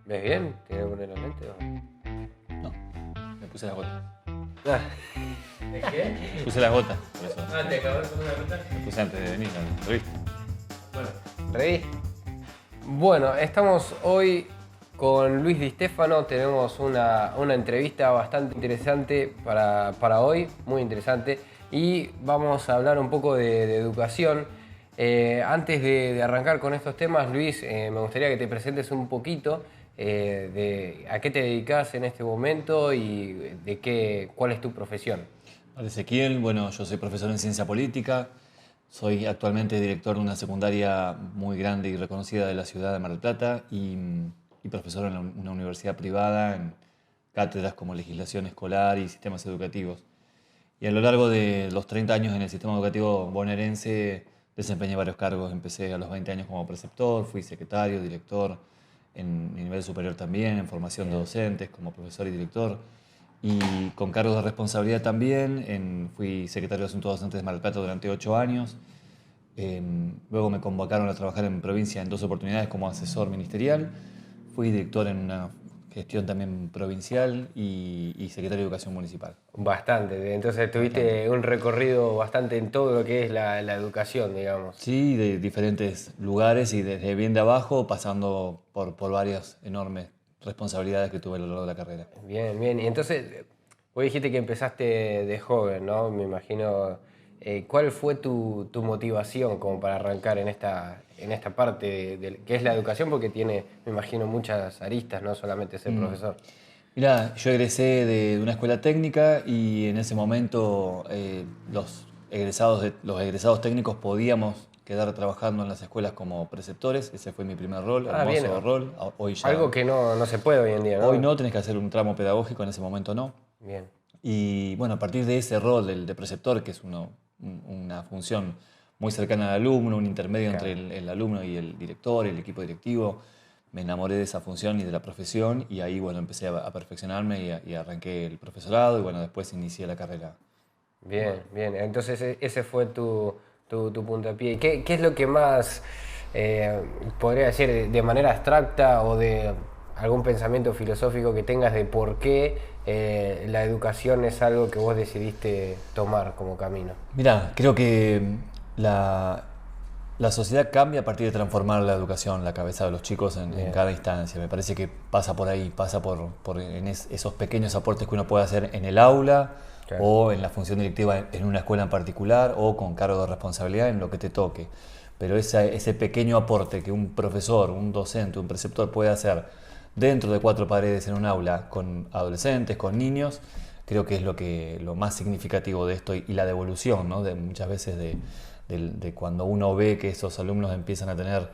¿Ves bien? ¿Tienes que poner los lentes o...? No, me puse las gotas. Ah, ¿De qué? Me puse las gotas, por eso. Ah, ¿te acabas de poner una gota? Me puse antes de venir a la entrevista. Bueno, ¿ready? Bueno, estamos hoy con Luis Di Stefano. Tenemos una entrevista bastante interesante para hoy, muy interesante. Y vamos a hablar un poco de educación. Antes de arrancar con estos temas, Luis, me gustaría que te presentes un poquito de a qué te dedicas en este momento y cuál es tu profesión. Hola Ezequiel, bueno, yo soy profesor en ciencia política, soy actualmente director de una secundaria muy grande y reconocida de la ciudad de Mar del Plata y profesor en una universidad privada en cátedras como legislación escolar y sistemas educativos. Y a lo largo de los 30 años en el sistema educativo bonaerense desempeñé varios cargos. Empecé a los 20 años como preceptor, fui secretario, director, en nivel superior también, en formación de docentes como profesor y director. Y con cargos de responsabilidad también, fui secretario de Asuntos Docentes de Mar del Plata durante 8 años. Luego me convocaron a trabajar en provincia en 2 oportunidades como asesor ministerial. Fui director en una gestión también provincial y secretario de Educación Municipal. Bastante, entonces tuviste un recorrido bastante en todo lo que es la educación, digamos. Sí, de diferentes lugares y desde bien de abajo, pasando por varias enormes responsabilidades que tuve a lo largo de la carrera. Bien, bien. Y entonces, vos dijiste que empezaste de joven, ¿no? Me imagino. ¿Cuál fue tu motivación como para arrancar en esta parte que es la educación? Porque tiene, me imagino, muchas aristas, no solamente ser profesor. Mirá, yo egresé de una escuela técnica y en ese momento los egresados técnicos podíamos quedar trabajando en las escuelas como preceptores. Ese fue mi primer rol, Ah, hermoso bien. rol. Hoy ya, Algo que no se puede hoy en día, ¿no? hoy no, tenés que hacer un tramo pedagógico, en ese momento no. Bien. Y bueno, a partir de ese rol del de preceptor, que es una función muy cercana al alumno, un intermedio Claro. entre el alumno y el director, el equipo directivo, me enamoré de esa función y de la profesión y ahí bueno, empecé a perfeccionarme y arranqué el profesorado y bueno, después inicié la carrera. Bien, bien. Entonces ese fue tu puntapié. ¿Y qué es lo que más, podría decir, de manera abstracta o de algún pensamiento filosófico que tengas de por qué la educación es algo que vos decidiste tomar como camino? Mirá, creo que la sociedad cambia a partir de transformar la educación, la cabeza de los chicos en cada instancia. Me parece que pasa por ahí, pasa por esos pequeños aportes que uno puede hacer en el aula, Claro. o en la función directiva en una escuela en particular o con cargo de responsabilidad en lo que te toque. Pero ese pequeño aporte que un profesor, un docente, un preceptor puede hacer dentro de 4 paredes en un aula con adolescentes, con niños, creo que es lo más significativo de esto y la devolución, ¿no? De muchas veces de cuando uno ve que esos alumnos empiezan a tener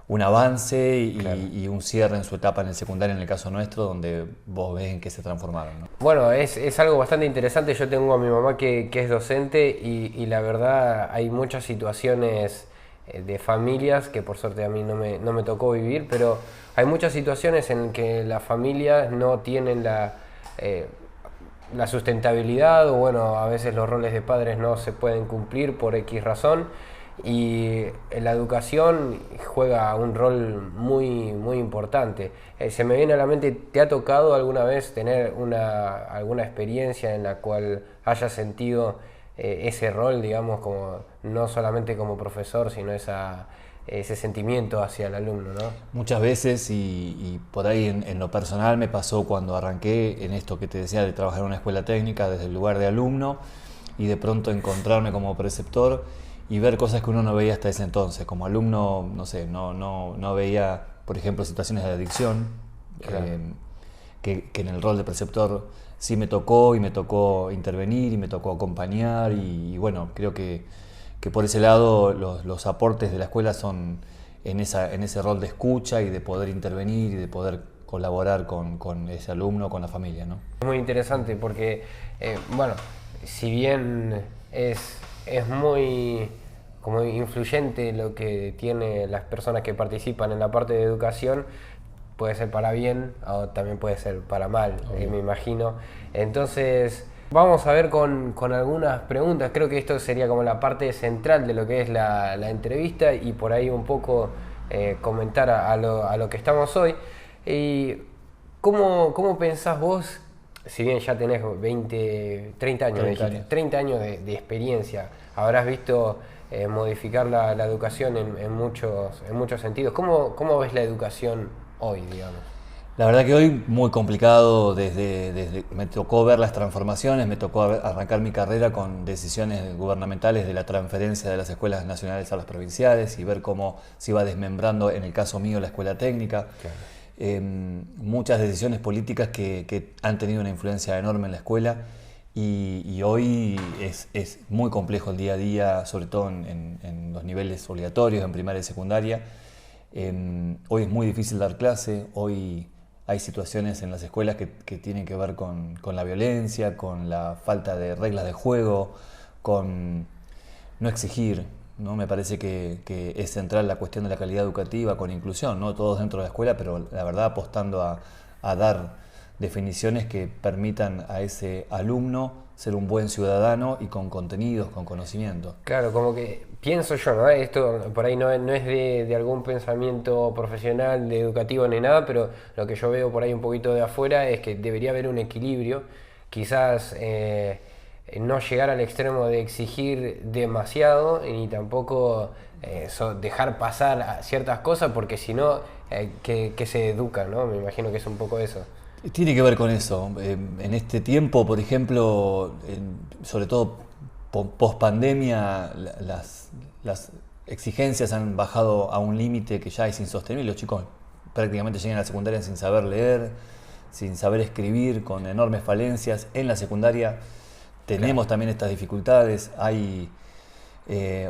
un avance y un cierre en su etapa en el secundario, en el caso nuestro, donde vos ves en qué se transformaron, ¿no? Bueno, es algo bastante interesante. Yo tengo a mi mamá que es docente y la verdad hay muchas situaciones de familias que por suerte a mí no me tocó vivir, pero hay muchas situaciones en que las familias no tienen la sustentabilidad o bueno, a veces los roles de padres no se pueden cumplir por X razón. Y la educación juega un rol muy, muy importante. Se me viene a la mente, ¿te ha tocado alguna vez tener alguna experiencia en la cual hayas sentido ese rol, digamos, como, no solamente como profesor, sino ese sentimiento hacia el alumno, ¿no? Muchas veces y por ahí en lo personal me pasó cuando arranqué en esto que te decía de trabajar en una escuela técnica desde el lugar de alumno y de pronto encontrarme como preceptor y ver cosas que uno no veía hasta ese entonces. Como alumno, no sé, no veía, por ejemplo, situaciones de adicción, Claro. que en el rol de preceptor sí me tocó intervenir y me tocó acompañar y bueno, creo que por ese lado los aportes de la escuela son en ese rol de escucha y de poder intervenir y de poder colaborar con ese alumno, con la familia, ¿no? Es muy interesante porque, bueno, si bien es muy como influyente lo que tiene las personas que participan en la parte de educación, puede ser para bien o también puede ser para mal, me imagino. Entonces, vamos a ver con algunas preguntas. Creo que esto sería como la parte central de lo que es la entrevista y por ahí un poco comentar a lo que estamos hoy. Y ¿cómo pensás vos, si bien ya tenés 30 años, 30 años. 30 años de experiencia, habrás visto modificar la educación en muchos sentidos? ¿Cómo ves la educación hoy, digamos? La verdad que hoy muy complicado, me tocó ver las transformaciones, me tocó arrancar mi carrera con decisiones gubernamentales de la transferencia de las escuelas nacionales a las provinciales y ver cómo se iba desmembrando, en el caso mío, la escuela técnica. Claro. Muchas decisiones políticas que han tenido una influencia enorme en la escuela y hoy es muy complejo el día a día, sobre todo en los niveles obligatorios, en primaria y secundaria. Hoy es muy difícil dar clase, hoy hay situaciones en las escuelas que tienen que ver con la violencia, con la falta de reglas de juego, con no exigir, ¿no? Me parece que es central la cuestión de la calidad educativa con inclusión, no todos dentro de la escuela, pero la verdad apostando a dar definiciones que permitan a ese alumno ser un buen ciudadano y con contenidos, con conocimiento. Claro, como que pienso yo, ¿no? Esto por ahí no es de algún pensamiento profesional, de educativo ni nada, pero lo que yo veo por ahí un poquito de afuera es que debería haber un equilibrio, quizás no llegar al extremo de exigir demasiado ni tampoco dejar pasar a ciertas cosas, porque si no, que se educa, ¿no? Me imagino que es un poco eso. Tiene que ver con eso. En este tiempo, por ejemplo, sobre todo post pandemia, las exigencias han bajado a un límite que ya es insostenible. Los chicos prácticamente llegan a la secundaria sin saber leer, sin saber escribir, con enormes falencias. En la secundaria tenemos también estas dificultades. Hay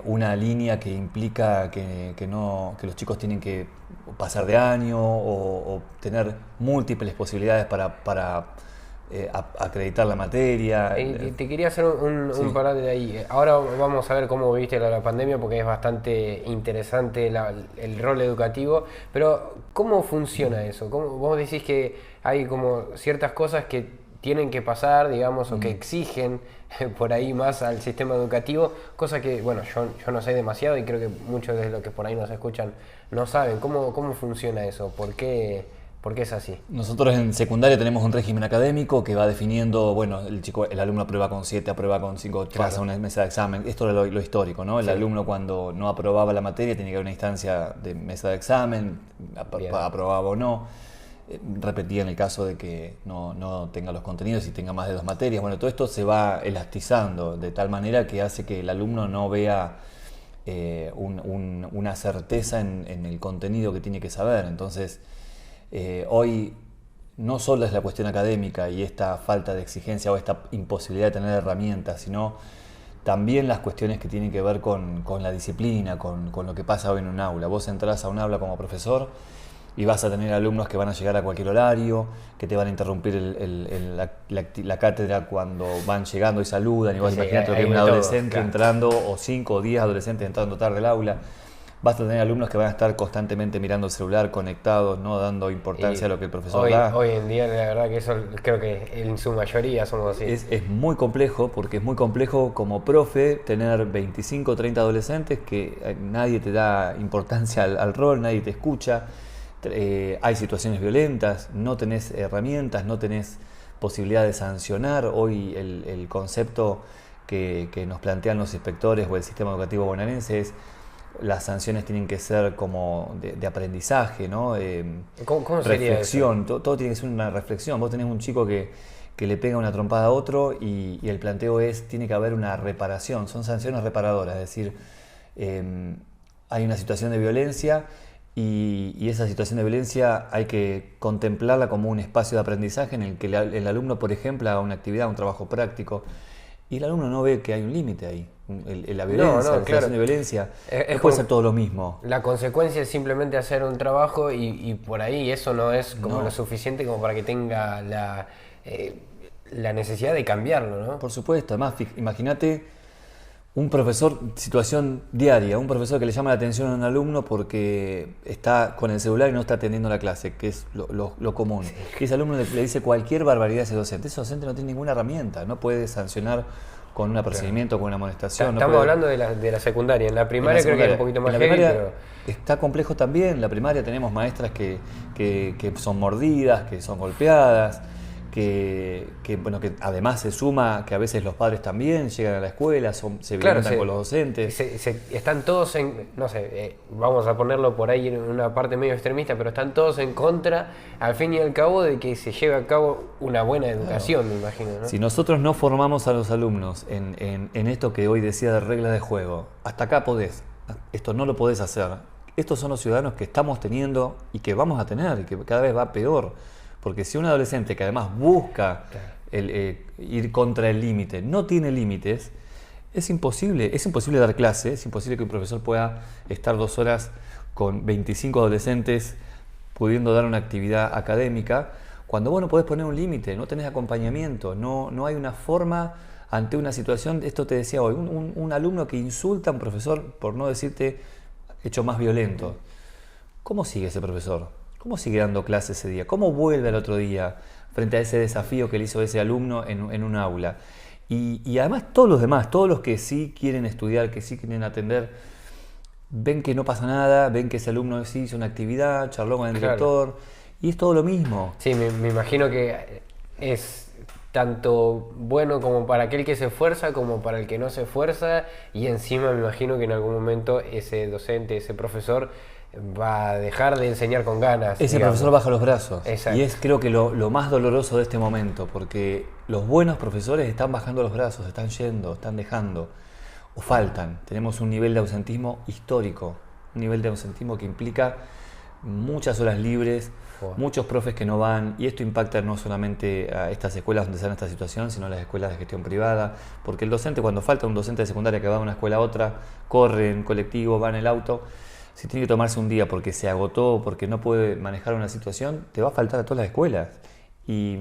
una línea que implica que los chicos tienen que pasar de año o tener múltiples posibilidades para acreditar la materia. Te quería hacer Sí. un parate de ahí. Ahora vamos a ver cómo viviste la pandemia, porque es bastante interesante el rol educativo, pero ¿cómo funciona eso? Vos decís que hay como ciertas cosas que tienen que pasar, digamos, o que exigen por ahí más al sistema educativo, cosa que, bueno, yo no sé demasiado y creo que muchos de los que por ahí nos escuchan no saben. ¿Cómo funciona eso? ¿Por qué es así? Nosotros en secundaria tenemos un régimen académico que va definiendo, bueno, el alumno aprueba con 7, aprueba con 5, traza una mesa de examen. Esto es lo histórico, ¿no? El alumno cuando no aprobaba la materia tenía que haber una instancia de mesa de examen, aprobaba o no. Repetía en el caso de que no tenga los contenidos y tenga más de 2 materias. Bueno, todo esto se va elastizando de tal manera que hace que el alumno no vea una certeza en el contenido que tiene que saber. Entonces, hoy no solo es la cuestión académica y esta falta de exigencia o esta imposibilidad de tener herramientas, sino también las cuestiones que tienen que ver con la disciplina, con lo que pasa hoy en un aula. Vos entrás a un aula como profesor y vas a tener alumnos que van a llegar a cualquier horario, que te van a interrumpir la cátedra cuando van llegando y saludan, y vos imaginate lo que es un adolescente entrando, o 5 o 10 adolescentes entrando tarde al aula. Vas a tener alumnos que van a estar constantemente mirando el celular, conectados, no dando importancia a lo que el profesor da. Hoy en día, la verdad que eso creo que en su mayoría somos así. Es muy complejo, porque es muy complejo como profe tener 25 o 30 adolescentes que nadie te da importancia al rol, nadie te escucha. Hay situaciones violentas, no tenés herramientas, no tenés posibilidad de sancionar. Hoy el concepto que nos plantean los inspectores o el sistema educativo bonaerense es: las sanciones tienen que ser como de aprendizaje, ¿no? ¿Cómo sería reflexión, eso? todo tiene que ser una reflexión. Vos tenés un chico que le pega una trompada a otro y el planteo es: tiene que haber una reparación, son sanciones reparadoras, es decir, hay una situación de violencia y esa situación de violencia hay que contemplarla como un espacio de aprendizaje en el que el alumno, por ejemplo, haga una actividad, un trabajo práctico, y el alumno no ve que hay un límite ahí. La violencia, la situación de violencia, no puede ser todo lo mismo. La consecuencia es simplemente hacer un trabajo y por ahí eso no es como lo suficiente como para que tenga la necesidad de cambiarlo, ¿no? Por supuesto, además imagínate Un profesor, situación diaria, un profesor que le llama la atención a un alumno porque está con el celular y no está atendiendo la clase, que es lo común. Y ese alumno le dice cualquier barbaridad a ese docente. Ese docente no tiene ninguna herramienta, no puede sancionar con un apercibimiento, con una amonestación. Estamos hablando de la secundaria. En la primaria creo que es un poquito más heavy, pero... Está complejo también. En la primaria tenemos maestras que son mordidas, que son golpeadas, que además se suma que a veces los padres también llegan a la escuela, se violentan con los docentes. Están todos en, no sé, vamos a ponerlo por ahí en una parte medio extremista, pero están todos en contra, al fin y al cabo, de que se lleve a cabo una buena educación, me imagino, ¿no? Si nosotros no formamos a los alumnos en esto que hoy decía de reglas de juego, hasta acá podés, esto no lo podés hacer. Estos son los ciudadanos que estamos teniendo y que vamos a tener, y que cada vez va peor. Porque si un adolescente que además busca ir contra el límite, no tiene límites, es imposible dar clase, es imposible que un profesor pueda estar 2 horas con 25 adolescentes pudiendo dar una actividad académica, cuando vos no podés poner un límite, no tenés acompañamiento, no hay una forma ante una situación. Esto te decía hoy, un alumno que insulta a un profesor, por no decirte hecho más violento. ¿Cómo sigue ese profesor? ¿Cómo sigue dando clase ese día? ¿Cómo vuelve al otro día frente a ese desafío que le hizo ese alumno en un aula? Y además todos los demás, todos los que sí quieren estudiar, que sí quieren atender, ven que no pasa nada, ven que ese alumno sí hizo una actividad, charló con el director, y es todo lo mismo. Sí, me imagino que es tanto bueno como para aquel que se esfuerza como para el que no se esfuerza, y encima me imagino que en algún momento ese docente, ese profesor va a dejar de enseñar con ganas. Ese profesor baja los brazos. Exacto. Y es creo que lo más doloroso de este momento, porque los buenos profesores están bajando los brazos, están yendo, están dejando, o faltan. Tenemos un nivel de ausentismo histórico, un nivel de ausentismo que implica muchas horas libres, muchos profes que no van, y esto impacta no solamente a estas escuelas donde se da esta situación, sino a las escuelas de gestión privada, porque el docente, cuando falta un docente de secundaria que va de una escuela a otra, corre en colectivo, va en el auto, si tiene que tomarse un día porque se agotó, porque no puede manejar una situación, te va a faltar a todas las escuelas. Y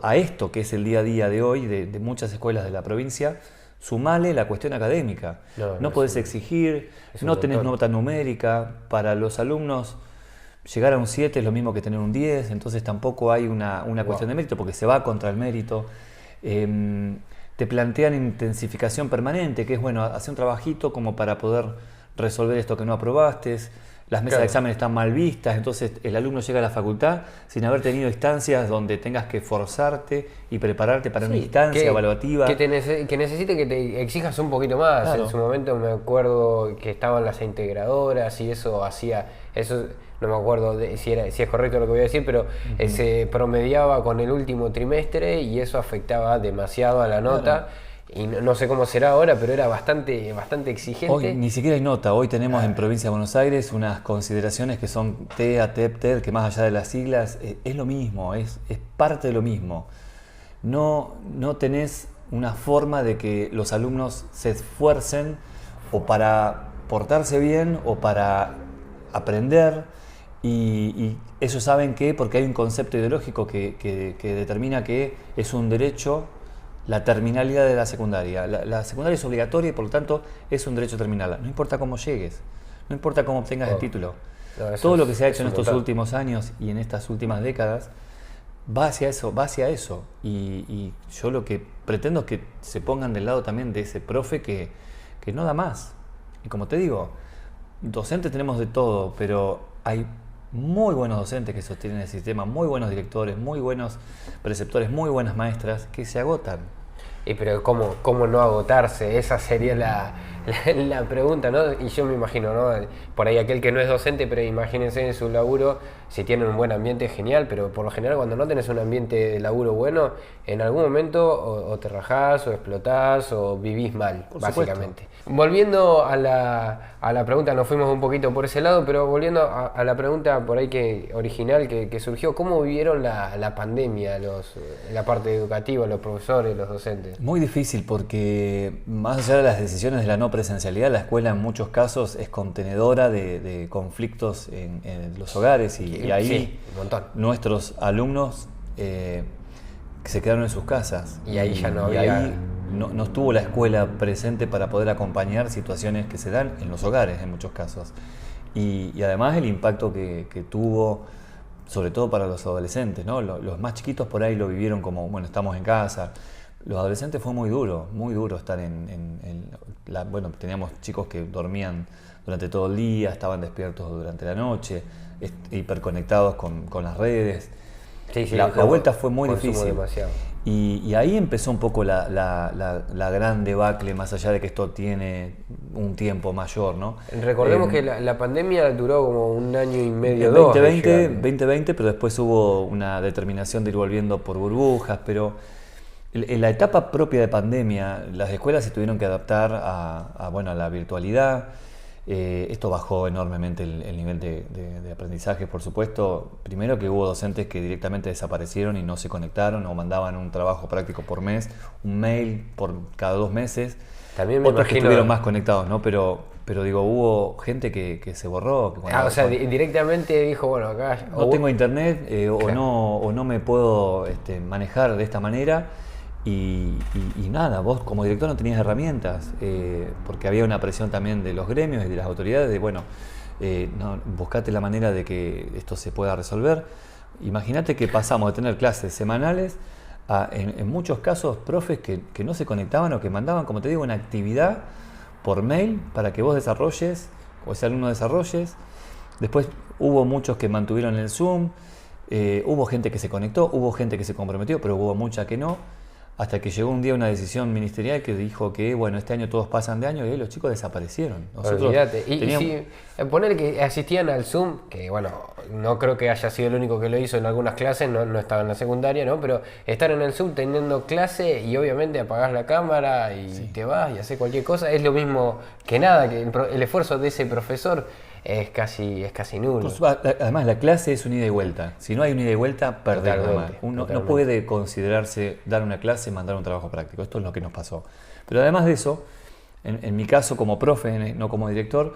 a esto que es el día a día de hoy de muchas escuelas de la provincia, sumale la cuestión académica. No podés exigir, no tenés nota numérica. Para los alumnos, llegar a un 7 es lo mismo que tener un 10, entonces tampoco hay una cuestión de mérito, porque se va contra el mérito. Te plantean intensificación permanente, que es, bueno, hacer un trabajito como para poder resolver esto que no aprobaste. Las mesas de examen están mal vistas, entonces el alumno llega a la facultad sin haber tenido instancias donde tengas que forzarte y prepararte para una instancia evaluativa. Que necesite que te exijas un poquito más. Claro. En su momento me acuerdo que estaban las integradoras y eso hacía... Eso no me acuerdo si es correcto lo que voy a decir, pero se promediaba con el último trimestre y eso afectaba demasiado a la nota. Claro. Y no sé cómo será ahora, pero era bastante exigente. Hoy ni siquiera hay nota. Hoy tenemos en Provincia de Buenos Aires unas consideraciones que son TEA, TEP, TED, que más allá de las siglas, es lo mismo, es parte de lo mismo. No tenés una forma de que los alumnos se esfuercen o para portarse bien o para aprender, y ellos saben que, porque hay un concepto ideológico que determina que es un derecho la terminalidad de la secundaria. La secundaria es obligatoria y por lo tanto es un derecho terminal. No importa cómo llegues, no importa cómo obtengas el título. Todo lo que se ha hecho en estos últimos años y en estas últimas décadas va hacia eso. Y yo lo que pretendo es que se pongan del lado también de ese profe que no da más. Y como te digo, docentes tenemos de todo, pero hay muy buenos docentes que sostienen el sistema, muy buenos directores, muy buenos preceptores, muy buenas maestras que se agotan. Pero ¿cómo no agotarse? Esa sería la pregunta, ¿no? Y yo me imagino, ¿no? Por ahí aquel que no es docente, pero imagínense en su laburo, si tienen un buen ambiente, genial, pero por lo general cuando no tenés un ambiente de laburo bueno, en algún momento o te rajás, o explotás, o vivís mal, básicamente. Supuesto. Volviendo a la pregunta, nos fuimos un poquito por ese lado, pero volviendo a la pregunta por ahí original que surgió, ¿cómo vivieron la pandemia, la parte educativa, los profesores, los docentes? Muy difícil, porque más allá de las decisiones de la no presencialidad, la escuela en muchos casos es contenedora de conflictos en los hogares, y ahí sí, un montón. Nuestros alumnos se quedaron en sus casas. Y ahí ya no había... no estuvo la escuela presente para poder acompañar situaciones que se dan en los hogares en muchos casos. Y además el impacto que tuvo, sobre todo para los adolescentes, ¿no? Los más chiquitos por ahí lo vivieron como, bueno, estamos en casa. Los adolescentes fue muy duro estar bueno, teníamos chicos que dormían durante todo el día, estaban despiertos durante la noche, hiperconectados con las redes. Sí, La vuelta fue muy difícil. Demasiado. Y ahí empezó un poco la gran debacle, más allá de que esto tiene un tiempo mayor, ¿no? Recordemos que la pandemia duró como 1 año y medio, 2020, pero después hubo una determinación de ir volviendo por burbujas, pero en la etapa propia de pandemia, las escuelas se tuvieron que adaptar a la virtualidad. Esto bajó enormemente el nivel de aprendizaje, por supuesto. Primero que hubo docentes que directamente desaparecieron y no se conectaron o mandaban un trabajo práctico por mes, un mail por cada 2 meses. También me Otros imagino... que estuvieron más conectados, ¿no? Pero digo, hubo gente que se borró. Directamente dijo, bueno, acá... No tengo internet claro. o no me puedo manejar de esta manera. Y nada, vos como director no tenías herramientas, porque había una presión también de los gremios y de las autoridades de, bueno, buscate la manera de que esto se pueda resolver. Imagínate que pasamos de tener clases semanales a, en muchos casos, profes que no se conectaban o que mandaban, como te digo, una actividad por mail para que vos desarrolles, o ese alumno desarrolles. Después hubo muchos que mantuvieron el Zoom, hubo gente que se conectó, hubo gente que se comprometió, pero hubo mucha que no. Hasta que llegó un día una decisión ministerial que dijo que, bueno, este año todos pasan de año y ahí los chicos desaparecieron. Olvídate. Y si poner que asistían al Zoom, que bueno, no creo que haya sido el único que lo hizo en algunas clases, no estaba en la secundaria, ¿no? Pero estar en el Zoom teniendo clase y obviamente apagás la cámara y te vas y haces cualquier cosa, es lo mismo que nada, que el esfuerzo de ese profesor es casi nulo. Además, la clase es un ida y vuelta. Si no hay un ida y vuelta, perdés. Uno no puede considerarse dar una clase y mandar un trabajo práctico. Esto es lo que nos pasó. Pero además de eso, en mi caso como profe, no como director,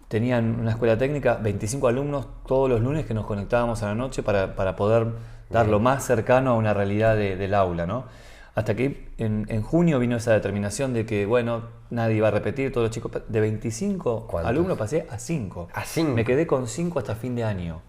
tenían una escuela técnica, 25 alumnos todos los lunes que nos conectábamos a la noche para poder dar lo más cercano a una realidad del aula, ¿no? Hasta que en junio vino esa determinación de que, bueno, nadie iba a repetir, todos los chicos. De 25 alumnos pasé a 5. ¿A 5? Me quedé con 5 hasta fin de año.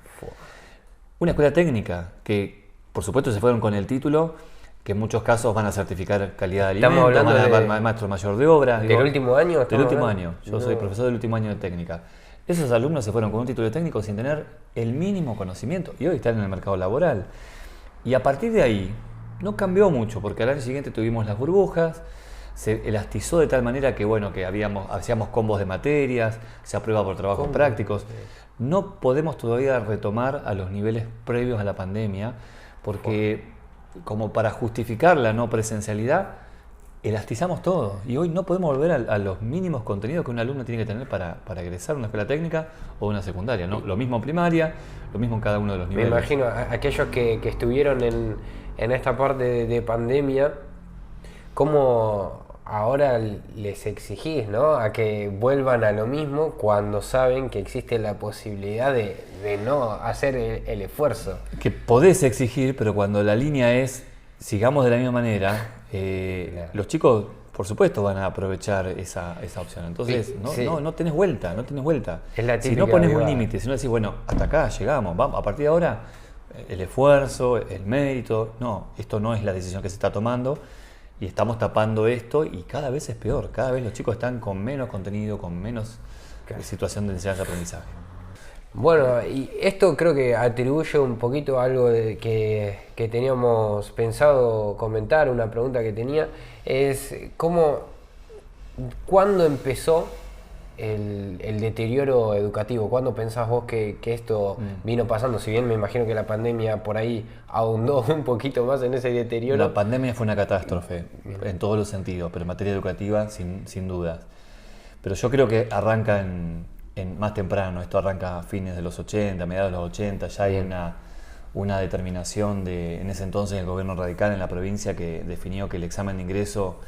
Una escuela técnica que, por supuesto, se fueron con el título, que en muchos casos van a certificar calidad de alimentos, van a dar maestro mayor de obra. ¿Del último año? Del último año. Yo soy profesor del último año de técnica. Esos alumnos se fueron con un título de técnico sin tener el mínimo conocimiento y hoy están en el mercado laboral. Y a partir de ahí, no cambió mucho, porque al año siguiente tuvimos las burbujas, se elastizó de tal manera que, bueno, que hacíamos combos de materias, se aprueba por trabajos prácticos. No podemos todavía retomar a los niveles previos a la pandemia, porque como para justificar la no presencialidad, elastizamos todo. Y hoy no podemos volver a los mínimos contenidos que un alumno tiene que tener para egresar a una escuela técnica o una secundaria, ¿no? Lo mismo en primaria, lo mismo en cada uno de los niveles. Me imagino, aquellos que estuvieron en esta parte de pandemia, ¿cómo ahora les exigís, ¿no? A que vuelvan a lo mismo cuando saben que existe la posibilidad de no hacer el esfuerzo? Que podés exigir, pero cuando la línea es sigamos de la misma manera, los chicos, por supuesto, van a aprovechar esa opción. Entonces, no tenés vuelta, no tenés vuelta. Es la si no pones un límite, si no decís, bueno, hasta acá llegamos, vamos, a partir de ahora, el esfuerzo, el mérito, no, esto no es la decisión que se está tomando y estamos tapando esto y cada vez es peor, cada vez los chicos están con menos contenido, con menos situación de enseñanza-aprendizaje. Bueno, y esto creo que atribuye un poquito a algo que teníamos pensado comentar, una pregunta que tenía, es ¿cuándo empezó el deterioro educativo? ¿Cuándo pensás vos que esto vino pasando? Si bien me imagino que la pandemia por ahí ahondó un poquito más en ese deterioro. La pandemia fue una catástrofe en todos los sentidos, pero en materia educativa sin dudas. Pero yo creo que arranca más temprano, esto arranca a fines de los 80, mediados de los 80, ya hay una determinación en ese entonces el gobierno radical en la provincia que definió que el examen de ingreso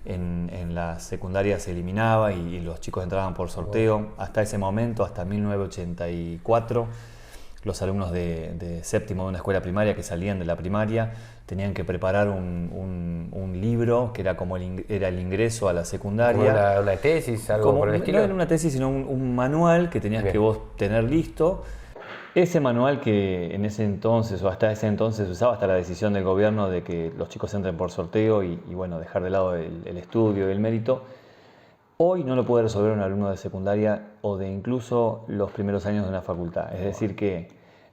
en la secundaria se eliminaba y los chicos entraban por sorteo. Hasta ese momento, hasta 1984, los alumnos de séptimo de una escuela primaria que salían de la primaria tenían que preparar un libro que era como era el ingreso a la secundaria. Una tesis, algo por el estilo. No era una tesis, sino un manual que tenías que vos tener listo. Ese manual que en ese entonces, o hasta ese entonces, usaba hasta la decisión del gobierno de que los chicos entren por sorteo y bueno, dejar de lado el estudio y el mérito, hoy no lo puede resolver un alumno de secundaria o de incluso los primeros años de una facultad. Es decir que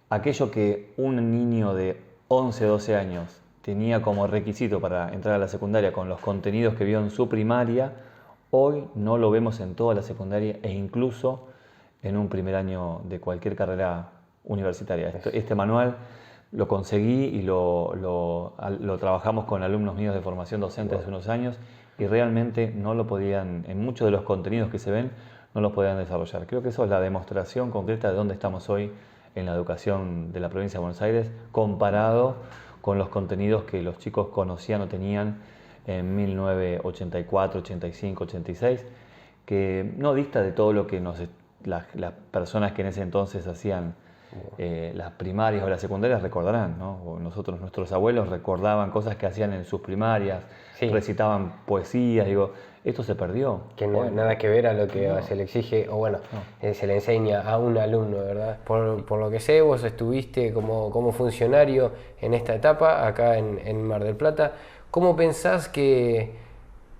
aquello que un niño de 11 o 12 años tenía como requisito para entrar a la secundaria con los contenidos que vio en su primaria, hoy no lo vemos en toda la secundaria e incluso en un primer año de cualquier carrera universitaria. Este manual lo conseguí y lo trabajamos con alumnos míos de formación docente hace unos años y realmente no lo podían, en muchos de los contenidos que se ven, no los podían desarrollar. Creo que eso es la demostración concreta de dónde estamos hoy en la educación de la provincia de Buenos Aires comparado con los contenidos que los chicos conocían o tenían en 1984, 85, 86, que no dista de todo lo que las personas que en ese entonces hacían las primarias o las secundarias recordarán, ¿no? O nuestros abuelos recordaban cosas que hacían en sus primarias, recitaban poesías, digo, esto se perdió. Que nada que ver a lo que se le exige, o bueno, se le enseña a un alumno, ¿verdad? Por lo que sé, vos estuviste como funcionario en esta etapa, acá en Mar del Plata. ¿Cómo pensás que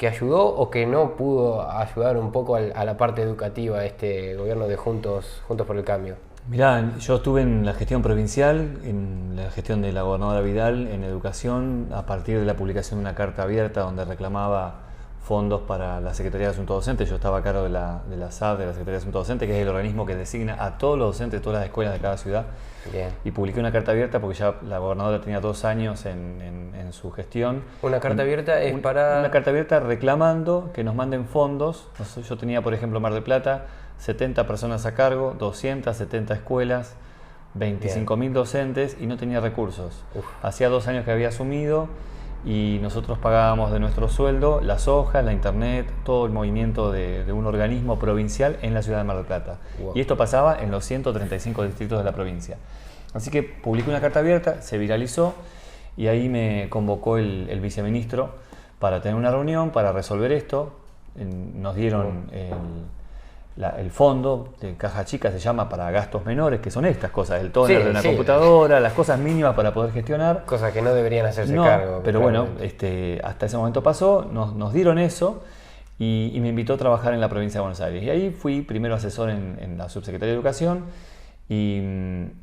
ayudó o que no pudo ayudar un poco a la parte educativa este gobierno de Juntos por el Cambio? Mirá, yo estuve en la gestión provincial, en la gestión de la gobernadora Vidal, en educación, a partir de la publicación de una carta abierta donde reclamaba fondos para la Secretaría de Asuntos Docentes. Yo estaba a cargo de la SAD, de la Secretaría de Asuntos Docentes, que es el organismo que designa a todos los docentes de todas las escuelas de cada ciudad. Bien. Y publiqué una carta abierta porque ya la gobernadora tenía 2 años en su gestión. ¿Una carta abierta es para...? Una carta abierta reclamando que nos manden fondos. Yo tenía, por ejemplo, Mar del Plata, 70 personas a cargo, 270 escuelas, 25.000 docentes y no tenía recursos. Hacía 2 años que había asumido y nosotros pagábamos de nuestro sueldo las hojas, la internet, todo el movimiento de un organismo provincial en la ciudad de Mar del Plata. Wow. Y esto pasaba en los 135 distritos de la provincia. Así que publiqué una carta abierta, se viralizó y ahí me convocó el viceministro para tener una reunión para resolver esto. Nos dieron el fondo de caja chica, se llama, para gastos menores, que son estas cosas, el tóner de una computadora, las cosas mínimas para poder gestionar. Cosas que no deberían hacerse cargo. Pero bueno, hasta ese momento pasó, nos dieron eso y me invitó a trabajar en la provincia de Buenos Aires. Y ahí fui primero asesor en la subsecretaría de Educación y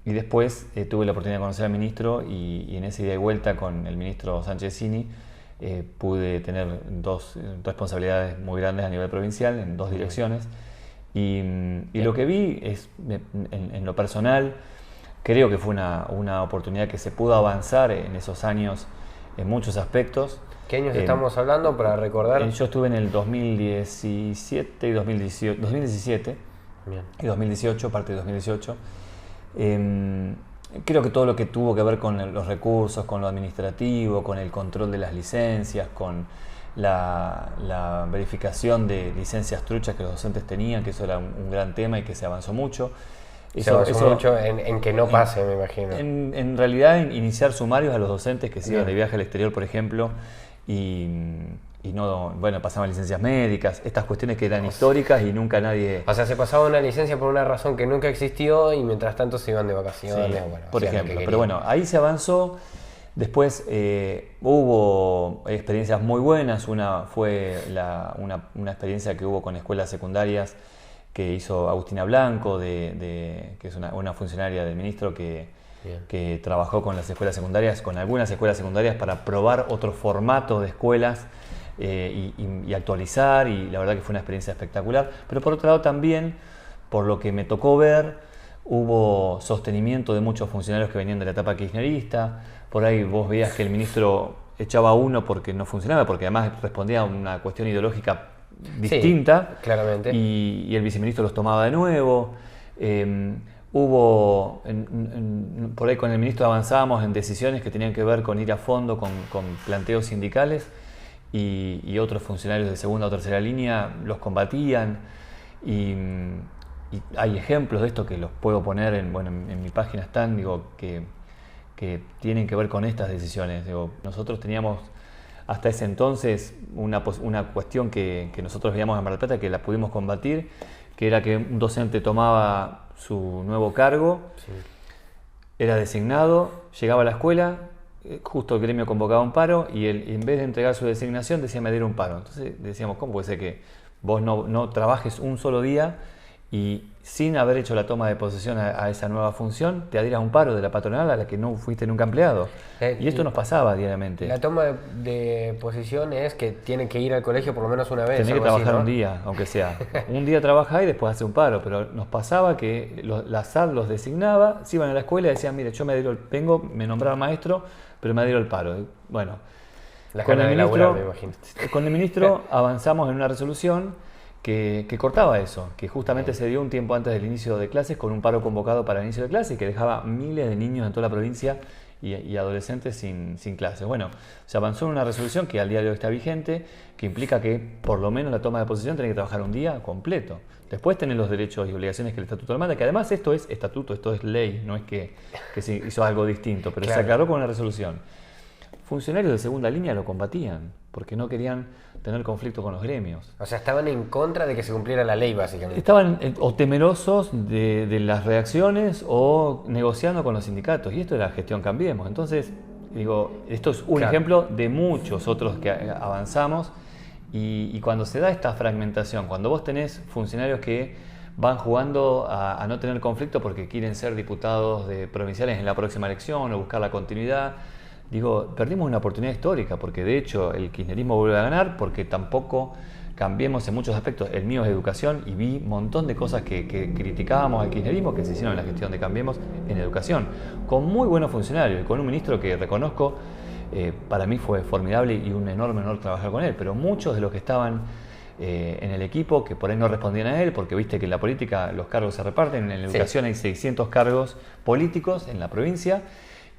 después tuve la oportunidad de conocer al ministro y en esa ida y vuelta con el ministro Sanchezini pude tener 2 responsabilidades muy grandes a nivel provincial en 2 direcciones. Y lo que vi es, en lo personal, creo que fue una oportunidad que se pudo avanzar en esos años en muchos aspectos. ¿Qué años estamos hablando para recordar? Yo estuve en el 2017 y 2018, 2017 Bien. Y 2018, parte de 2018. Creo que todo lo que tuvo que ver con los recursos, con lo administrativo, con el control de las licencias, con la verificación de licencias truchas que los docentes tenían, que eso era un gran tema y que se avanzó mucho. Se avanzó mucho en que no pase, me imagino. En realidad, iniciar sumarios a los docentes que se iban de viaje al exterior, por ejemplo, y no, bueno, pasaban licencias médicas, estas cuestiones que eran históricas y nunca nadie... O sea, se pasaba una licencia por una razón que nunca existió y mientras tanto se iban de vacaciones. Sí, bueno, por ejemplo, pero bueno, ahí se avanzó. Después hubo experiencias muy buenas. Una fue una experiencia que hubo con escuelas secundarias que hizo Agustina Blanco, que es una funcionaria del ministro que trabajó con las escuelas secundarias, con algunas escuelas secundarias para probar otro formato de escuelas y actualizar, y la verdad que fue una experiencia espectacular. Pero por otro lado también, por lo que me tocó ver, hubo sostenimiento de muchos funcionarios que venían de la etapa kirchnerista. Por ahí vos veías que el ministro echaba uno porque no funcionaba, porque además respondía a una cuestión ideológica distinta. Sí, claramente. Y el viceministro los tomaba de nuevo. Hubo, por ahí con el ministro avanzábamos en decisiones que tenían que ver con ir a fondo con planteos sindicales y otros funcionarios de segunda o tercera línea los combatían. Y y hay ejemplos de esto que los puedo poner en mi página están, digo, que tienen que ver con estas decisiones. Digo, nosotros teníamos hasta ese entonces una cuestión que nosotros veíamos en Mar del Plata, que la pudimos combatir, que era que un docente tomaba su nuevo cargo, Sí. era designado, llegaba a la escuela, justo el gremio convocaba un paro y él, en vez de entregar su designación, decía me dieron un paro. Entonces decíamos, ¿cómo puede ser que vos no trabajes un solo día y sin haber hecho la toma de posesión a esa nueva función, te adhieras a un paro de la patronal a la que no fuiste nunca empleado? Y esto nos pasaba diariamente. La toma de posición es que tienen que ir al colegio por lo menos una vez. Tenés que algo así, trabajar ¿no? un día, aunque sea. Un día trabajás y después hace un paro, pero nos pasaba que la SAD los designaba, se iban a la escuela y decían, mire, yo me adhiero, me nombraron maestro, pero me adhiero al paro. Bueno, Las con ganas el de laburar, ministro, me imagino. con el ministro avanzamos en una resolución que cortaba eso, que justamente se dio un tiempo antes del inicio de clases con un paro convocado para el inicio de clases y que dejaba miles de niños en toda la provincia y adolescentes sin clases. Bueno, se avanzó en una resolución que al día de hoy está vigente, que implica que por lo menos la toma de posesión tiene que trabajar un día completo. Después tenés los derechos y obligaciones que el estatuto demanda, que además esto es estatuto, esto es ley, no es que se hizo algo distinto, pero Claro. se aclaró con una resolución. Funcionarios de segunda línea lo combatían, porque no querían tener conflicto con los gremios. O sea, estaban en contra de que se cumpliera la ley, básicamente. Estaban o temerosos de las reacciones o negociando con los sindicatos, y esto era gestión Cambiemos. Entonces, digo, esto es un Claro. ejemplo de muchos otros que avanzamos, y cuando se da esta fragmentación, cuando vos tenés funcionarios que van jugando a no tener conflicto porque quieren ser diputados provinciales en la próxima elección o buscar la continuidad, digo, perdimos una oportunidad histórica, porque de hecho el kirchnerismo vuelve a ganar, porque tampoco Cambiemos en muchos aspectos. El mío es educación y vi un montón de cosas que criticábamos al kirchnerismo que se hicieron en la gestión de Cambiemos en educación, con muy buenos funcionarios y con un ministro que reconozco, para mí fue formidable y un enorme honor trabajar con él, pero muchos de los que estaban en el equipo, que por ahí no respondían a él, porque viste que en la política los cargos se reparten, en la educación hay 600 cargos políticos en la provincia,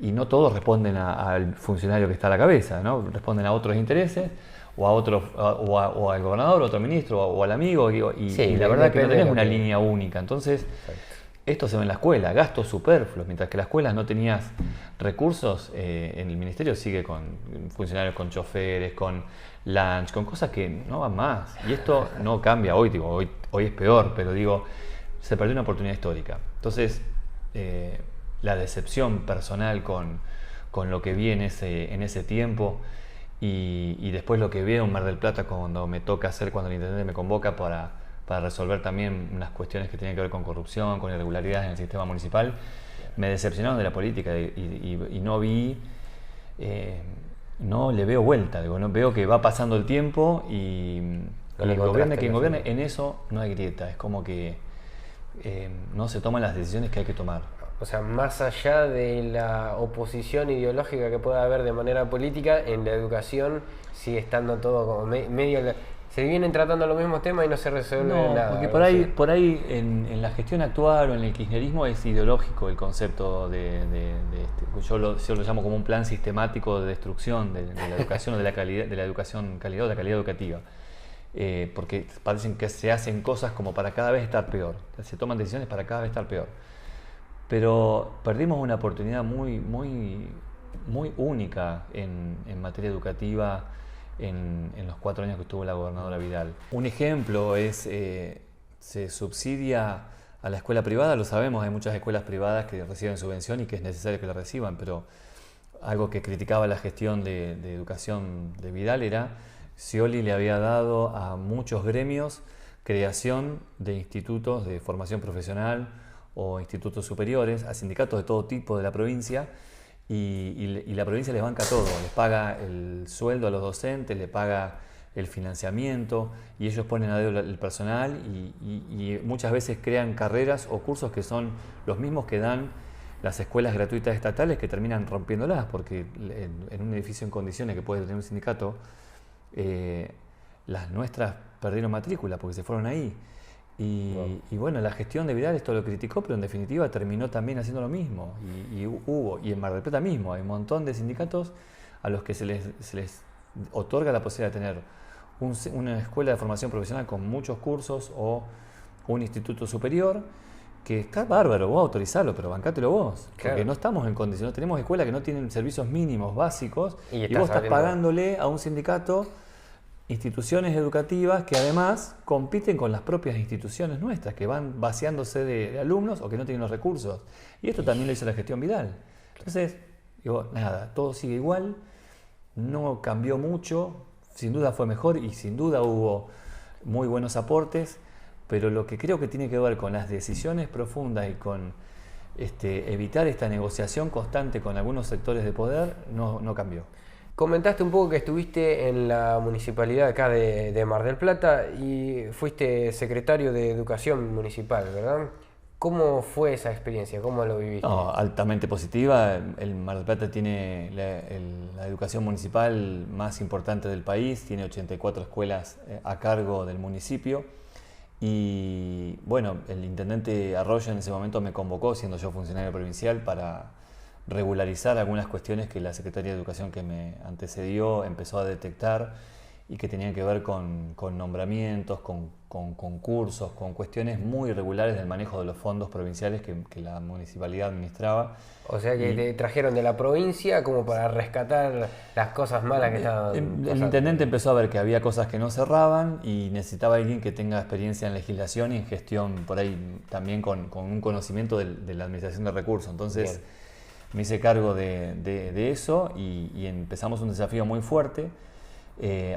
y no todos responden al funcionario que está a la cabeza, ¿no? Responden a otros intereses, o a otros, o al gobernador, o a otro ministro, o al amigo, y la verdad que no tenés una línea única. Entonces, esto se ve en la escuela, gastos superfluos, mientras que las escuelas no tenías recursos, en el ministerio sigue con funcionarios con choferes, con lunch, con cosas que no van más. Y esto no cambia hoy, digo, hoy es peor, pero digo, se perdió una oportunidad histórica. Entonces, la decepción personal con lo que vi en ese tiempo, y después lo que veo en Mar del Plata cuando me toca hacer, cuando el intendente me convoca para resolver también unas cuestiones que tienen que ver con corrupción, con irregularidades en el sistema municipal, me decepcionaron de la política y no vi, no le veo vuelta, digo, no veo que va pasando el tiempo y gobierne quien gobierne, en eso no hay grieta, es como que no se toman las decisiones que hay que tomar. O sea, más allá de la oposición ideológica que pueda haber de manera política, en la educación sigue estando todo como medio... Se vienen tratando los mismos temas y no se resuelve nada. Porque por ahí en la gestión actual o en el kirchnerismo es ideológico el concepto yo lo llamo como un plan sistemático de destrucción de la educación o de la educación, calidad o de la calidad educativa. Porque parecen que se hacen cosas como para cada vez estar peor, se toman decisiones para cada vez estar peor. Pero perdimos una oportunidad muy única en materia educativa en los 4 años que estuvo la gobernadora Vidal. Un ejemplo es, se subsidia a la escuela privada, lo sabemos, hay muchas escuelas privadas que reciben subvención y que es necesario que la reciban, pero algo que criticaba la gestión de educación de Vidal era, Scioli le había dado a muchos gremios creación de institutos de formación profesional o institutos superiores, a sindicatos de todo tipo de la provincia, y la provincia les banca todo, les paga el sueldo a los docentes, les paga el financiamiento, y ellos ponen a dedo el personal, y muchas veces crean carreras o cursos que son los mismos que dan las escuelas gratuitas estatales, que terminan rompiéndolas, porque en un edificio en condiciones que puede tener un sindicato, las nuestras perdieron matrícula porque se fueron ahí. Y bueno, la gestión de Vidal esto lo criticó, pero en definitiva terminó también haciendo lo mismo. Y en Mar del Plata mismo hay un montón de sindicatos a los que se les otorga la posibilidad de tener una escuela de formación profesional con muchos cursos o un instituto superior que está bárbaro, vos autorizalo, pero bancátelo vos. Claro. Porque no estamos en condiciones, tenemos escuelas que no tienen servicios mínimos básicos Y y estás vos estás abriendo- pagándole a un sindicato instituciones educativas que además compiten con las propias instituciones nuestras, que van vaciándose de alumnos o que no tienen los recursos. Y esto también lo hizo la gestión Vidal. Entonces, digo, nada, todo sigue igual, no cambió mucho, sin duda fue mejor y sin duda hubo muy buenos aportes, pero lo que creo que tiene que ver con las decisiones profundas y con evitar esta negociación constante con algunos sectores de poder, no cambió. Comentaste un poco que estuviste en la municipalidad acá de Mar del Plata y fuiste secretario de Educación Municipal, ¿verdad? ¿Cómo fue esa experiencia? ¿Cómo lo viviste? No, altamente positiva. El Mar del Plata tiene la educación municipal más importante del país, tiene 84 escuelas a cargo del municipio. Y bueno, el intendente Arroyo en ese momento me convocó, siendo yo funcionario provincial, para regularizar algunas cuestiones que la Secretaría de Educación que me antecedió empezó a detectar y que tenían que ver con nombramientos, con concursos, con cuestiones muy irregulares del manejo de los fondos provinciales que la municipalidad administraba. O sea que te trajeron de la provincia como para rescatar las cosas malas que estaban El pasando. intendente empezó a ver que había cosas que no cerraban y necesitaba alguien que tenga experiencia en legislación y en gestión, por ahí también con un conocimiento de la administración de recursos. Entonces Bien. me hice cargo de eso y empezamos un desafío muy fuerte.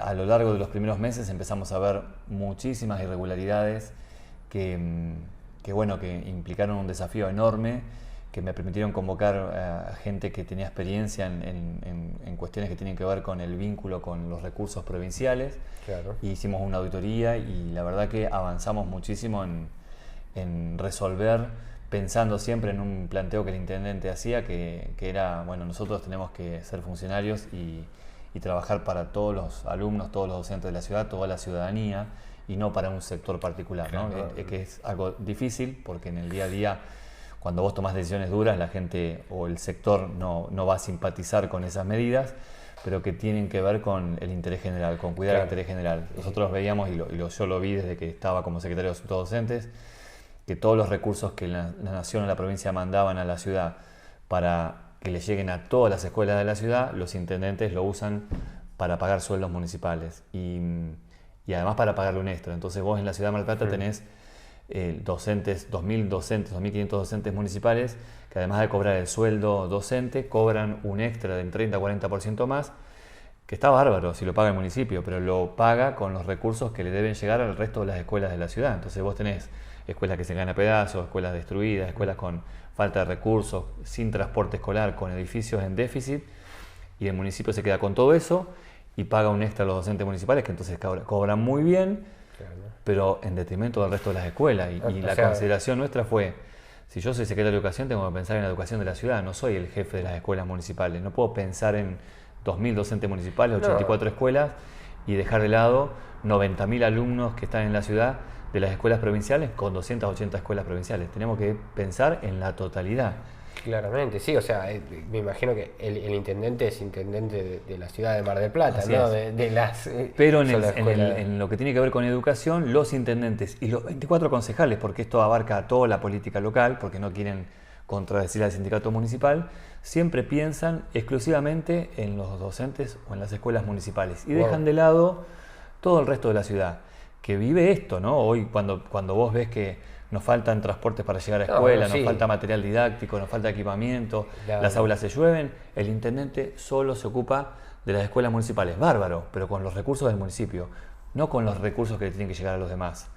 A lo largo de los primeros meses empezamos a ver muchísimas irregularidades que implicaron un desafío enorme, que me permitieron convocar a gente que tenía experiencia en cuestiones que tienen que ver con el vínculo con los recursos provinciales. Claro. Hicimos una auditoría y la verdad que avanzamos muchísimo en resolver, pensando siempre en un planteo que el intendente hacía, que era, bueno, nosotros tenemos que ser funcionarios y trabajar para todos los alumnos, todos los docentes de la ciudad, toda la ciudadanía, y no para un sector particular, ¿no? Claro. Que es algo difícil, porque en el día a día, cuando vos tomás decisiones duras, la gente o el sector no va a simpatizar con esas medidas, pero que tienen que ver con el interés general, con cuidar el interés general. Nosotros veíamos, yo lo vi desde que estaba como secretario de Asuntos Docentes, que todos los recursos que la nación o la provincia mandaban a la ciudad para que le lleguen a todas las escuelas de la ciudad, los intendentes lo usan para pagar sueldos municipales y además para pagarle un extra. Entonces vos en la ciudad de Mar del Plata tenés docentes, 2.000 docentes, 2.500 docentes municipales que además de cobrar el sueldo docente, cobran un extra del 30-40% más, que está bárbaro si lo paga el municipio, pero lo paga con los recursos que le deben llegar al resto de las escuelas de la ciudad. Entonces vos tenés escuelas que se caen a pedazos, escuelas destruidas, escuelas con falta de recursos, sin transporte escolar, con edificios en déficit, y el municipio se queda con todo eso y paga un extra a los docentes municipales, que entonces cobran muy bien, Claro. pero en detrimento del resto de las escuelas. Y la consideración nuestra fue, si yo soy secretario de Educación, tengo que pensar en la educación de la ciudad, no soy el jefe de las escuelas municipales, no puedo pensar en 2.000 docentes municipales, 84 escuelas, y dejar de lado 90.000 alumnos que están en la ciudad de las escuelas provinciales con 280 escuelas provinciales. Tenemos que pensar en la totalidad. Claramente, sí, o sea, me imagino que el intendente es intendente de la ciudad de Mar del Plata, Así ¿no? es. De las Pero solo escuelas. en lo que tiene que ver con educación, los intendentes y los 24 concejales, porque esto abarca a toda la política local, porque no quieren contradecir al sindicato municipal, siempre piensan exclusivamente en los docentes o en las escuelas municipales y dejan de lado todo el resto de la ciudad, que vive esto, ¿no? Hoy cuando vos ves que nos faltan transportes para llegar a escuela, nos falta material didáctico, nos falta equipamiento, las aulas se llueven, el intendente solo se ocupa de las escuelas municipales. Bárbaro, pero con los recursos del municipio, no con los recursos que le tienen que llegar a los demás.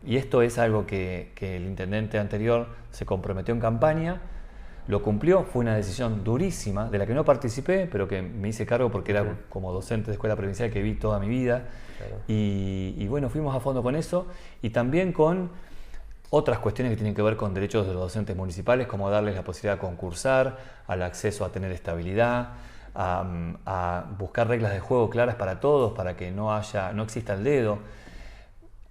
Y esto es algo que el intendente anterior se comprometió en campaña, lo cumplió, fue una decisión durísima, de la que no participé, pero que me hice cargo porque era como docente de escuela provincial que vi toda mi vida. Claro. Y bueno, fuimos a fondo con eso y también con otras cuestiones que tienen que ver con derechos de los docentes municipales, como darles la posibilidad de concursar, al acceso a tener estabilidad, a buscar reglas de juego claras para todos, para que no exista el dedo.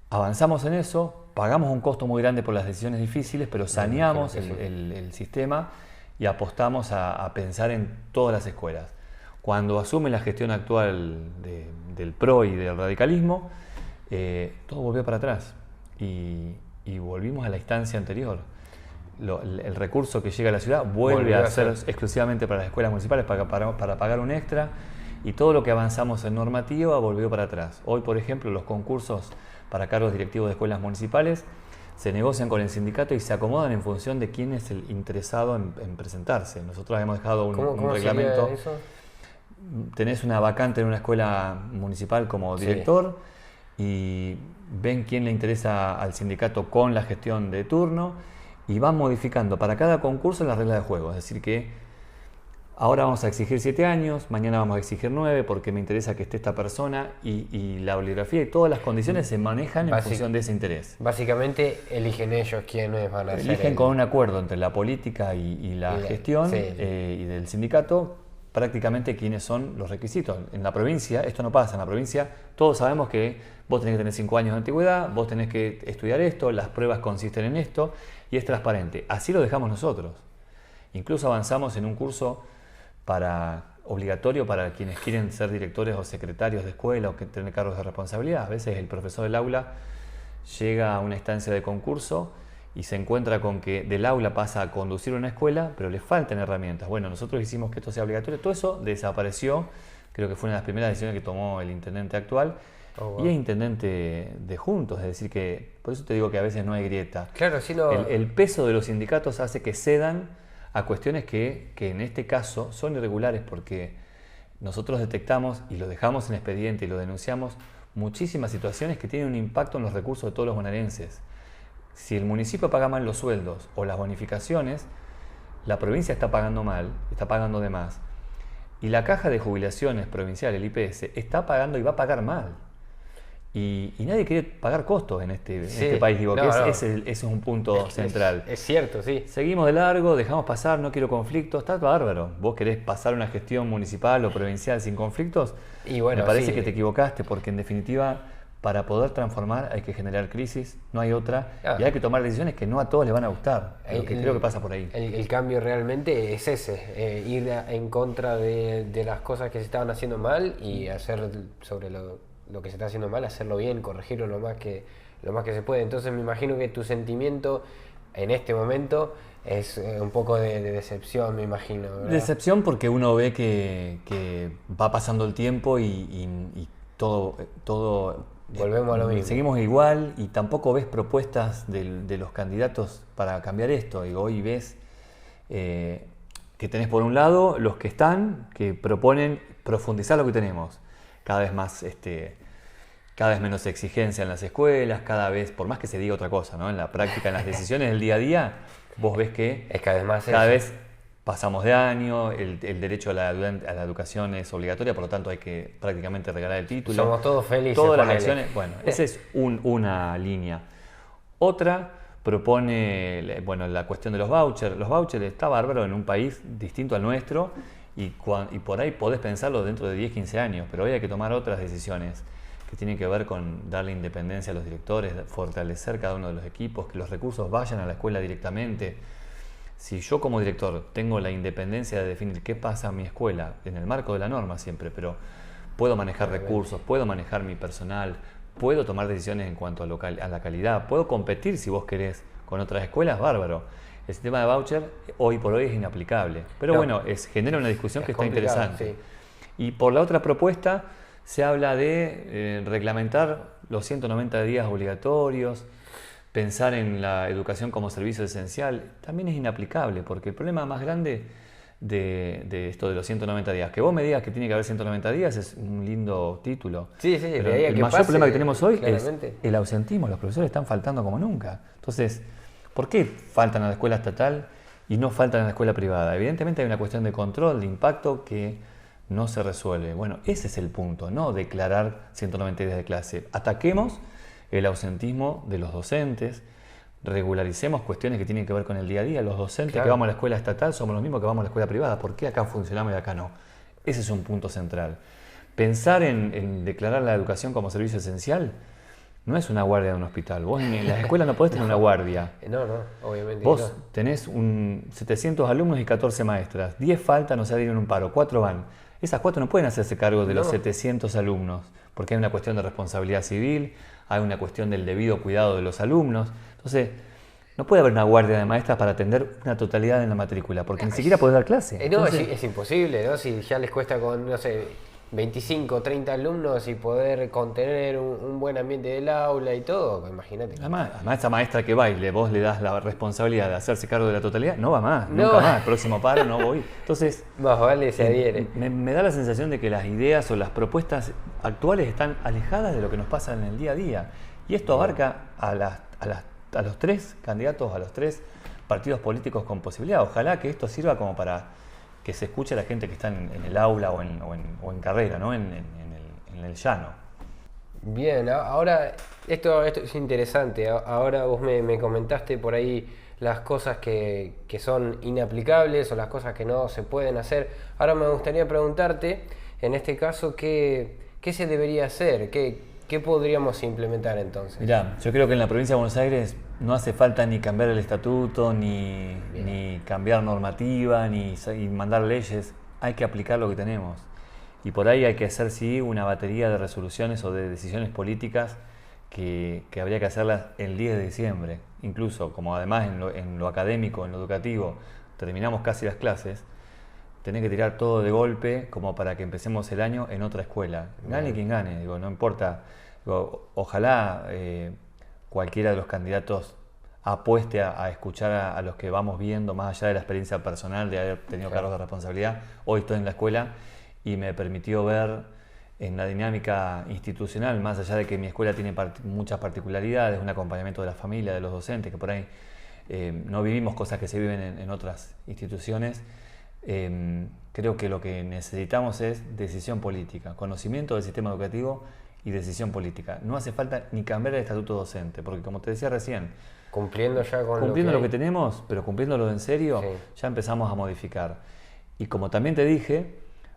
Avanzamos en eso, pagamos un costo muy grande por las decisiones difíciles, pero saneamos el sistema y apostamos a pensar en todas las escuelas. Cuando asume la gestión actual del PRO y del radicalismo, todo volvió para atrás. Y y volvimos a la instancia anterior. El recurso que llega a la ciudad vuelve Volvió a a ser ser. exclusivamente para las escuelas municipales para pagar un extra, y todo lo que avanzamos en normativa volvió para atrás. Hoy, por ejemplo, los concursos para cargos directivos de escuelas municipales se negocian con el sindicato y se acomodan en función de quién es el interesado en presentarse. Nosotros hemos dejado un ¿Cómo reglamento. sería eso? Tenés una vacante en una escuela municipal como director y ven quién le interesa al sindicato con la gestión de turno y van modificando para cada concurso las reglas de juego. Es decir que ahora vamos a exigir 7 años, mañana vamos a exigir 9 porque me interesa que esté esta persona, y la bibliografía y todas las condiciones se manejan en función de ese interés. Básicamente eligen ellos quiénes van a ser. Eligen con un acuerdo entre la política y la gestión y del sindicato prácticamente quiénes son los requisitos. En la provincia esto no pasa. En la provincia todos sabemos que vos tenés que tener 5 años de antigüedad, vos tenés que estudiar esto, las pruebas consisten en esto y es transparente. Así lo dejamos nosotros. Incluso avanzamos en un curso obligatorio para quienes quieren ser directores o secretarios de escuela o que tener cargos de responsabilidad. A veces el profesor del aula llega a una instancia de concurso y se encuentra con que del aula pasa a conducir una escuela, pero le faltan herramientas. Bueno, nosotros hicimos que esto sea obligatorio. Todo eso desapareció. Creo que fue una de las primeras decisiones que tomó el intendente actual. Y es intendente de Juntos, es decir que, por eso te digo que a veces no hay grieta. Claro, si no... El peso de los sindicatos hace que cedan a cuestiones que en este caso son irregulares, porque nosotros detectamos y lo dejamos en expediente y lo denunciamos muchísimas situaciones que tienen un impacto en los recursos de todos los bonaerenses. Si el municipio paga mal los sueldos o las bonificaciones, la provincia está pagando mal, está pagando de más. Y la caja de jubilaciones provincial, el IPS, está pagando y va a pagar mal. Y nadie quiere pagar costos en este país, digo, ese es un punto central. Es cierto, sí. Seguimos de largo, dejamos pasar, no quiero conflictos, está bárbaro. Vos querés pasar una gestión municipal o provincial sin conflictos, y bueno, me parece que te equivocaste, porque en definitiva, para poder transformar hay que generar crisis, no hay otra, y hay que tomar decisiones que no a todos les van a gustar, lo que creo que pasa por ahí. El cambio realmente es ese, ir en contra de las cosas que se estaban haciendo mal y hacer sobre lo que se está haciendo mal, hacerlo bien, corregirlo lo más que se puede. Entonces me imagino que tu sentimiento en este momento es un poco de decepción, me imagino, ¿verdad? Decepción porque uno ve que va pasando el tiempo y todo volvemos a lo mismo. Seguimos igual y tampoco ves propuestas de los candidatos para cambiar esto. Y hoy ves que tenés por un lado los que proponen profundizar lo que tenemos. Cada vez más, cada vez menos exigencia en las escuelas, cada vez, por más que se diga otra cosa, ¿no? En la práctica, en las decisiones del día a día, vos ves que es cada vez pasamos de año, el derecho a la educación es obligatoria, por lo tanto hay que prácticamente regalar el título. Somos todos felices. Todas las acciones, bueno, esa es una línea. Otra propone, la cuestión de los vouchers. Los vouchers está bárbaro en un país distinto al nuestro y por ahí podés pensarlo dentro de 10, 15 años, pero hoy hay que tomar otras decisiones que tienen que ver con darle independencia a los directores, fortalecer cada uno de los equipos, que los recursos vayan a la escuela directamente. Si yo como director tengo la independencia de definir qué pasa en mi escuela, en el marco de la norma siempre, pero puedo manejar recursos, puedo manejar mi personal, puedo tomar decisiones en cuanto a la calidad, puedo competir si vos querés con otras escuelas, bárbaro. El sistema de voucher hoy por hoy es inaplicable, pero bueno, genera una discusión que está interesante. Sí. Y por la otra propuesta se habla de reglamentar los 190 días obligatorios, pensar en la educación como servicio esencial. También es inaplicable, porque el problema más grande de esto de los 190 días, que vos me digas que tiene que haber 190 días es un lindo título. Sí, pero el mayor problema que tenemos hoy es el ausentismo. Los profesores están faltando como nunca. Entonces, ¿por qué faltan a la escuela estatal y no faltan a la escuela privada? Evidentemente hay una cuestión de control, de impacto que no se resuelve. Bueno, ese es el punto, no declarar 190 días de clase. Ataquemos el ausentismo de los docentes, regularicemos cuestiones que tienen que ver con el día a día. Los docentes que vamos a la escuela estatal somos los mismos que vamos a la escuela privada. ¿Por qué acá funcionamos y acá no? Ese es un punto central. Pensar en declarar la educación como servicio esencial no es una guardia de un hospital. Vos en las escuelas no podés tener una guardia. No, obviamente. Vos tenés 700 alumnos y 14 maestras. 10 faltan, o sea, dieron un paro, 4 van. Esas 4 no pueden hacerse cargo de los 700 alumnos, porque hay una cuestión de responsabilidad civil, hay una cuestión del debido cuidado de los alumnos. Entonces, no puede haber una guardia de maestras para atender una totalidad en la matrícula, porque ni siquiera podés dar clase. No, Entonces, es imposible, ¿no? Si ya les cuesta con, no sé, 25, 30 alumnos y poder contener un buen ambiente del aula y todo, imagínate. además, esa maestra que baile, vos le das la responsabilidad de hacerse cargo de la totalidad, no va más, No. nunca más, el próximo paro no voy. Entonces, Más vale se adhiere. me da la sensación de que las ideas o las propuestas actuales están alejadas de lo que nos pasa en el día a día. Y esto abarca a los 3 candidatos, a los 3 partidos políticos con posibilidad. Ojalá que esto sirva como para que se escuche a la gente que está en el aula o en carrera, ¿no? en el llano. Bien, ahora esto es interesante. Ahora vos me comentaste por ahí las cosas que son inaplicables o las cosas que no se pueden hacer. Ahora me gustaría preguntarte, en este caso, ¿qué se debería hacer? ¿Qué podríamos implementar entonces? Mirá, yo creo que en la provincia de Buenos Aires no hace falta ni cambiar el estatuto, ni cambiar normativa, ni mandar leyes. Hay que aplicar lo que tenemos. Y por ahí hay que hacer, sí, una batería de resoluciones o de decisiones políticas que habría que hacerlas el 10 de diciembre. Incluso, como además en lo académico, en lo educativo, terminamos casi las clases, tenés que tirar todo de golpe como para que empecemos el año en otra escuela. Gane quien gane, digo, no importa. Digo, ojalá cualquiera de los candidatos apueste a escuchar a los que vamos viendo, más allá de la experiencia personal de haber tenido cargos de responsabilidad. Hoy estoy en la escuela y me permitió ver en la dinámica institucional, más allá de que mi escuela tiene muchas particularidades, un acompañamiento de la familia, de los docentes, que por ahí no vivimos cosas que se viven en otras instituciones. Creo que lo que necesitamos es decisión política, conocimiento del sistema educativo y decisión política. No hace falta ni cambiar el estatuto docente, porque como te decía recién, Cumpliendo ya con cumpliendo lo que hay. tenemos, pero cumpliéndolo en serio, Sí. ya empezamos a modificar. Y como también te dije,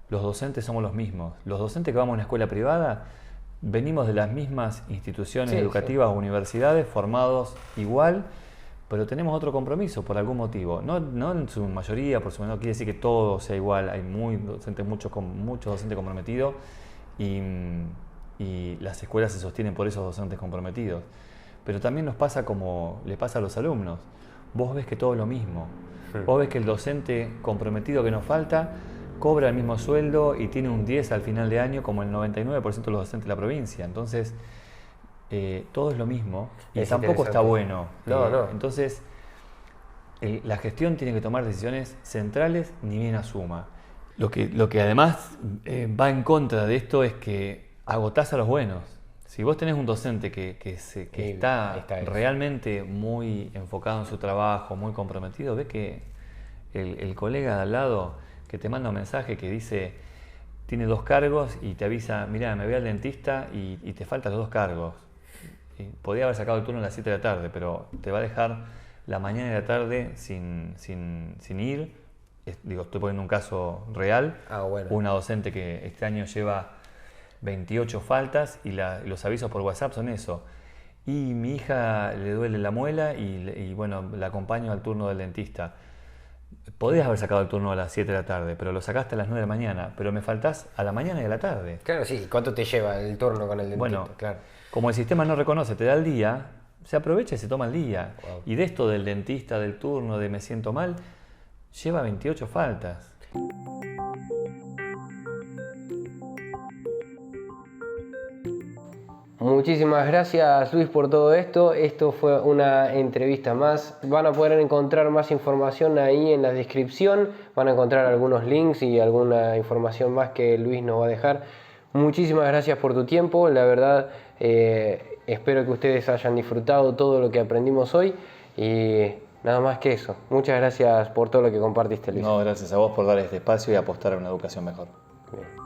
los docentes somos los mismos. Los docentes que vamos a una escuela privada venimos de las mismas instituciones Sí, educativas o universidades, formados igual, pero tenemos otro compromiso por algún motivo. No en su mayoría, por su no quiere decir que todo sea igual. Hay muchos docentes comprometidos y las escuelas se sostienen por esos docentes comprometidos. Pero también nos pasa como le pasa a los alumnos. Vos ves que todo es lo mismo. Vos ves que el docente comprometido que nos falta cobra el mismo sueldo y tiene un 10 al final de año como el 99% de los docentes de la provincia. Entonces, todo es lo mismo y Es tampoco está interesante. bueno. No. Entonces, la gestión tiene que tomar decisiones centrales ni bien asuma. Lo que además va en contra de esto es que agotás a los buenos. Si vos tenés un docente que está realmente muy enfocado en su trabajo, muy comprometido, ves que el colega de al lado que te manda un mensaje que dice tiene 2 cargos y te avisa, mirá, me voy al dentista y te faltan los 2 cargos. Y podía haber sacado el turno a las 7 de la tarde, pero te va a dejar la mañana y la tarde sin ir. Estoy poniendo un caso real. Bueno. Una docente que este año lleva 28 faltas y los avisos por WhatsApp son eso. Y mi hija le duele la muela y bueno, la acompaño al turno del dentista. Podías haber sacado el turno a las 7 de la tarde, pero lo sacaste a las 9 de la mañana, pero me faltás a la mañana y a la tarde. Claro, sí. ¿Cuánto te lleva el turno con el dentista? Bueno, claro. como el sistema no reconoce, te da el día, se aprovecha y se toma el día. Wow. Y de esto del dentista, del turno, de me siento mal, lleva 28 faltas. Muchísimas gracias, Luis, por todo esto. Esto fue una entrevista más. Van a poder encontrar más información ahí en la descripción. Van a encontrar algunos links y alguna información más que Luis nos va a dejar. Muchísimas gracias por tu tiempo. La verdad, espero que ustedes hayan disfrutado todo lo que aprendimos hoy. Y nada más que eso. Muchas gracias por todo lo que compartiste, Luis. No, gracias a vos por dar este espacio y apostar a una educación mejor. Bien.